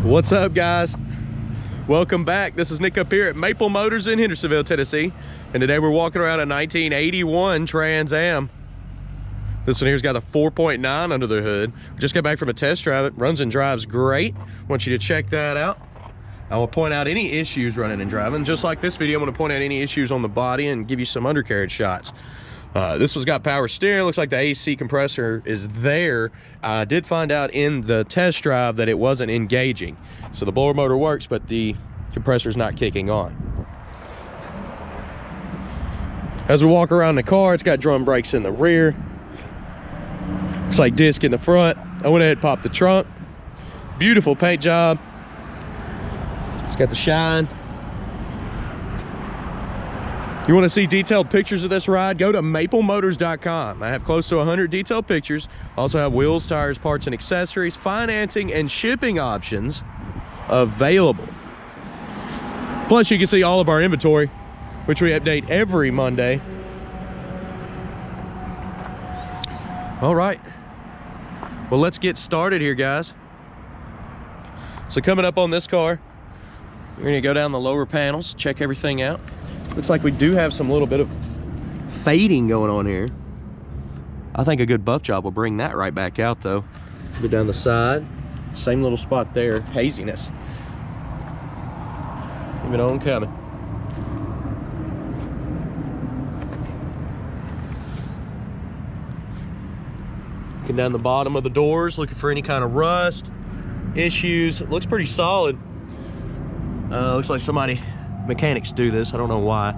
What's up, guys? Welcome back. This is Nick up here at Maple Motors in Hendersonville, Tennessee. And today we're walking around a 1981 Trans Am. This one here's got a 4.9 under the hood. We just got back from a test drive. It runs and drives great. Want you to check that out. I will point out any issues running and driving. Just like this video, I'm going to point out any issues on the body and give you some undercarriage shots. This one's got power steering. Looks like the AC compressor is there. I did find out in the test drive that it wasn't engaging. So the blower motor works, but the compressor's not kicking on. As we walk around the car, it's got drum brakes in the rear. Looks like disc in the front. I went ahead and popped the trunk. Beautiful paint job. It's got the shine. You want to see detailed pictures of this ride? Go to maplemotors.com. I have close to 100 detailed pictures. Also have wheels, tires, parts, and accessories, financing, and shipping options available. Plus, you can see all of our inventory, which we update every Monday. All right. Well, let's get started here, guys. So coming up on this car, we're going to go down the lower panels, check everything out. Looks like we do have some little bit of fading going on here. I think a good buff job will bring that right back out though. Go down the side, same little spot there, haziness. Keep it on coming. Looking down the bottom of the doors, looking for any kind of rust, issues. It looks pretty solid. Looks like mechanics do this, I don't know why,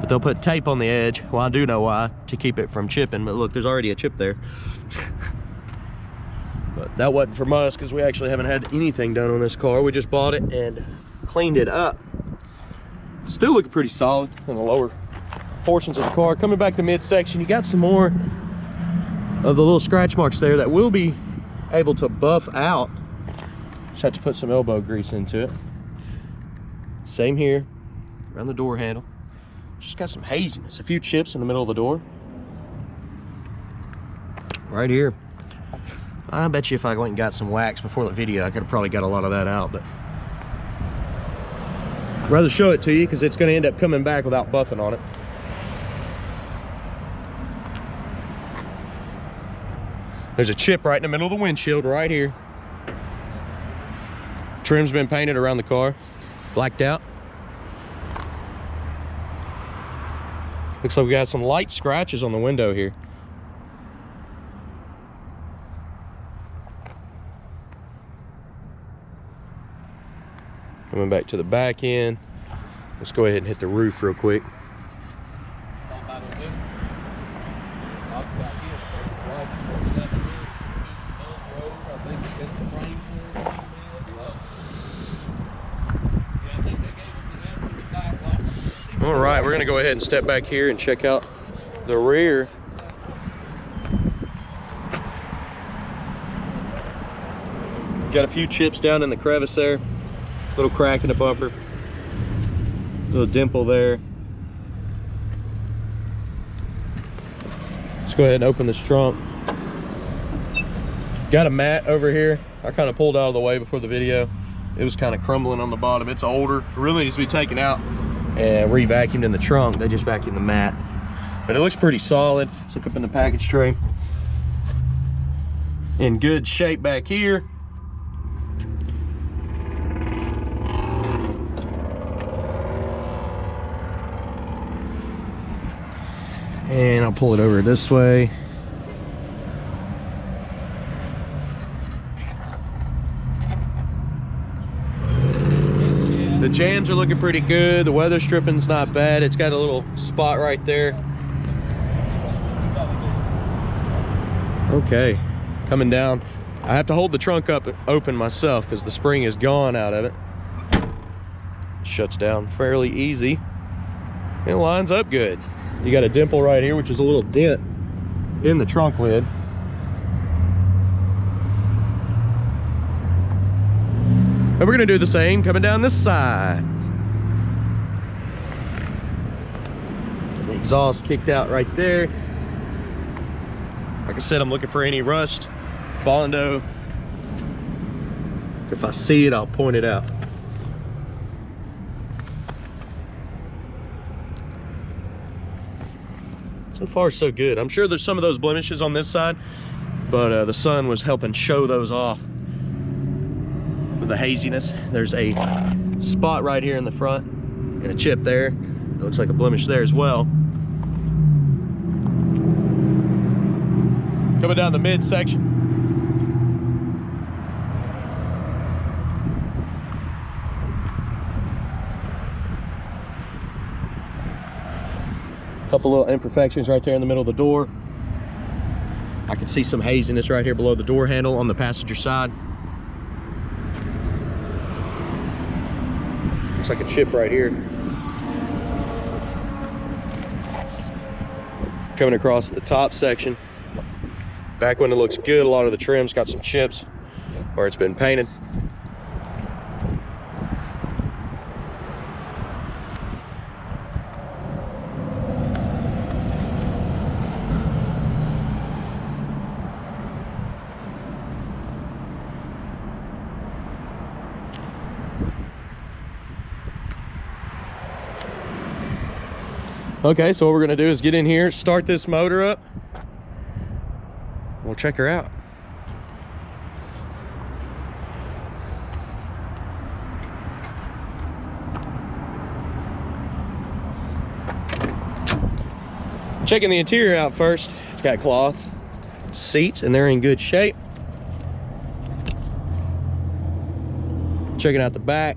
but they'll put tape on the edge. Well, I do know why, to keep it from chipping, but look, there's already a chip there. But that wasn't from us, because we actually haven't had anything done on this car. We just bought it and cleaned it up. Still looking pretty solid in the lower portions of the car. Coming back to midsection, you got some more of the little scratch marks there that will be able to buff out. Just have to put some elbow grease into it. Same here, around the door handle. Just got some haziness, a few chips in the middle of the door. Right here. I bet you if I went and got some wax before the video, I could have probably got a lot of that out, but I'd rather show it to you because it's going to end up coming back without buffing on it. There's a chip right in the middle of the windshield right here. Trim's been painted around the car. Blacked out. Looks like we got some light scratches on the window here. Coming back to the back end. Let's go ahead and hit the roof real quick. All right, we're gonna go ahead and step back here and check out the rear. Got a few chips down in the crevice there. Little crack in the bumper. Little dimple there. Let's go ahead and open this trunk. Got a mat over here. I kind of pulled out of the way before the video. It was kind of crumbling on the bottom. It's older. It really needs to be taken out and re-vacuumed in the trunk. They just vacuumed the mat, but it looks pretty solid. Let's look up in the package tray. In good shape back here. And I'll pull it over this way. The jams are looking pretty good. The weather stripping's not bad. It's got a little spot right there. Okay, coming down. I have to hold the trunk up open myself because the spring is gone out of it. Shuts down fairly easy. It lines up good. You got a dimple right here, which is a little dent in the trunk lid. And we're gonna do the same coming down this side. The exhaust kicked out right there. Like I said, I'm looking for any rust, Bondo, If I see it, I'll point it out. So far, so good. I'm sure there's some of those blemishes on this side, but the sun was helping show those off with the haziness. There's a spot right here in the front and a chip there. It looks like a blemish there as well. Coming down the midsection. Couple little imperfections right there in the middle of the door. I can see some haziness right here below the door handle on the passenger side. Looks like a chip right here. Coming across the top section. Back window looks good. A lot of the trim's got some chips where it's been painted. Okay, so what we're gonna do is get in here, start this motor up. We'll check her out. Checking the interior out first. It's got cloth seats and they're in good shape. Checking out the back.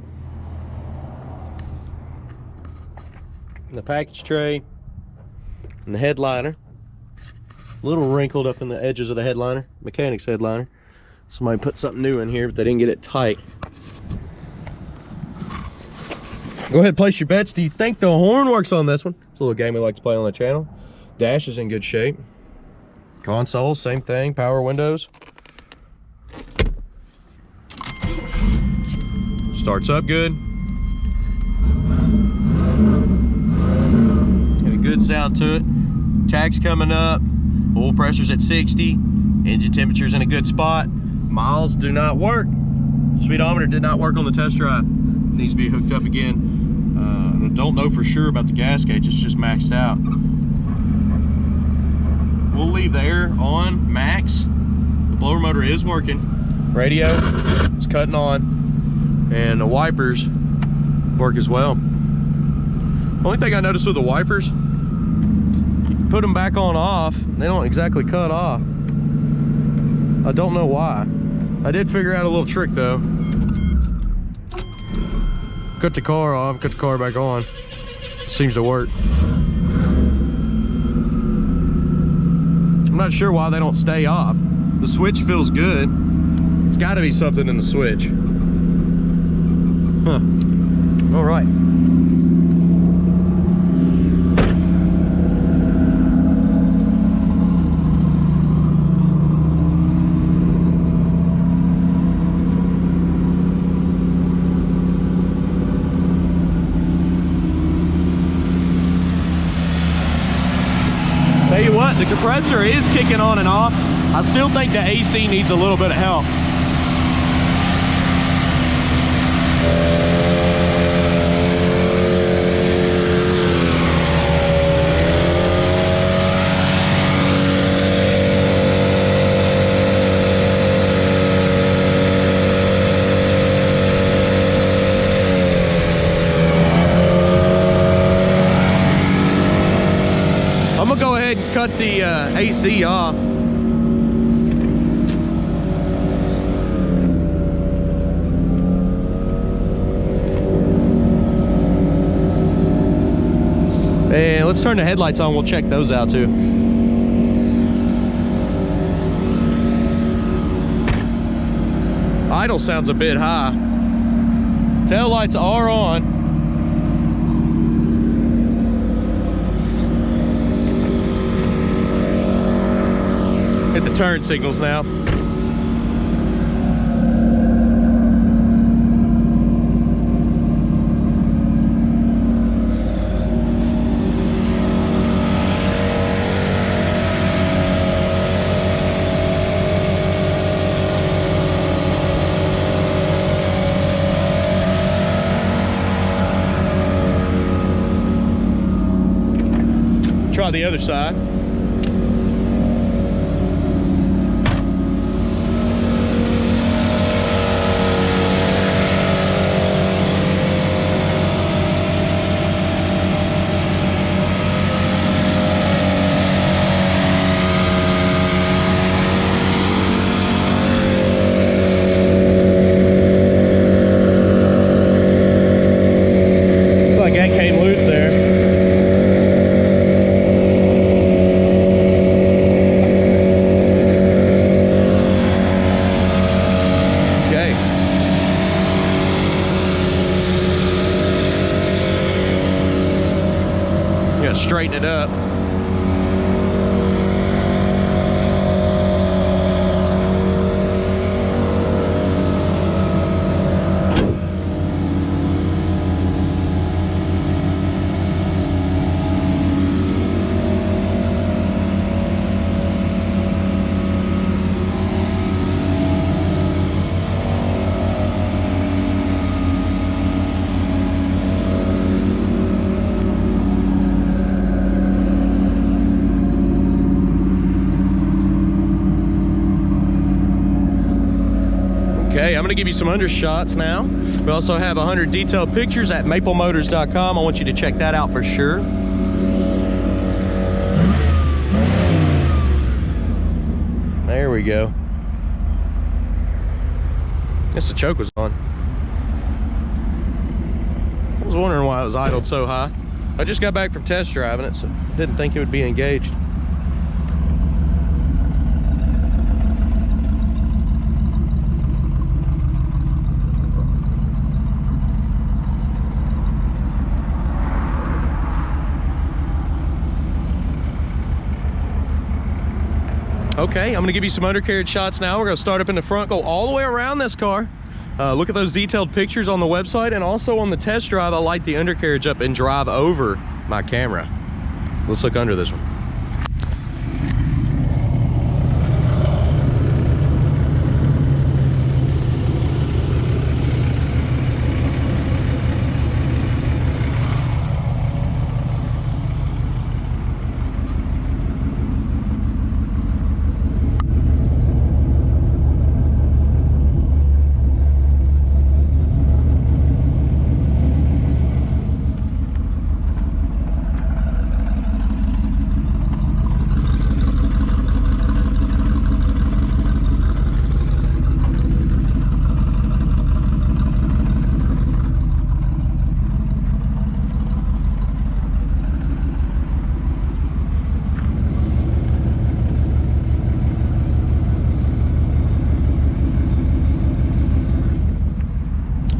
The package tray and the headliner. A little wrinkled up in the edges of the headliner, mechanic's headliner. Somebody put something new in here, but they didn't get it tight. Go ahead, place your bets. Do you think the horn works on this one? It's a little game we like to play on the channel. Dash is in good shape. Console, same thing, power windows. Starts up good. Got a good sound to it. Tach's coming up. Oil pressure's at 60. Engine temperature's in a good spot. Miles do not work. Speedometer did not work on the test drive. Needs to be hooked up again. I don't know for sure about the gas gauge. It's just maxed out. We'll leave the air on max. The blower motor is working. Radio is cutting on. And the wipers work as well. Only thing I noticed with the wipers, you put them back on off, they don't exactly cut off. I don't know why. I did figure out a little trick though. Cut the car off, cut the car back on. Seems to work. I'm not sure why they don't stay off. The switch feels good. It's got to be something in the switch. Huh. All right. Tell you what, the compressor is kicking on and off. I still think the AC needs a little bit of help. I'm gonna go ahead and cut the AC off. And let's turn the headlights on. We'll check those out too. Idle sounds a bit high. Tail lights are on. Hit the turn signals now. try the other side. That came loose there. Okay. You gotta straighten it up. Okay, I'm gonna give you some undershots now. We also have 100 detailed pictures at maplemotors.com. I want you to check that out for sure. There we go. Guess the choke was on. I was wondering why it was idled so high. I just got back from test driving it, so didn't think it would be engaged. Okay, I'm gonna give you some undercarriage shots now. We're gonna start up in the front, go all the way around this car. Look at those detailed pictures on the website, and also on the test drive, I light the undercarriage up and drive over my camera. Let's look under this one.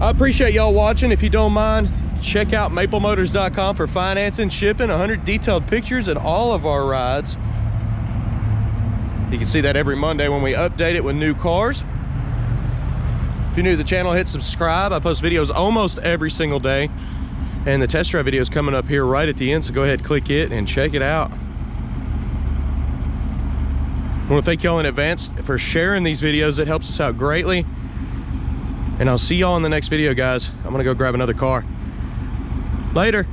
I appreciate y'all watching. If you don't mind, check out maplemotors.com for financing, shipping, 100 detailed pictures at all of our rides. You can see that every Monday when we update it with new cars. If you're new to the channel, hit subscribe. I post videos almost every single day, and the test drive video is coming up here right at the end, so go ahead, click it and check it out. I want to thank y'all in advance for sharing these videos. It helps us out greatly. And I'll see y'all in the next video, guys. I'm gonna go grab another car. Later.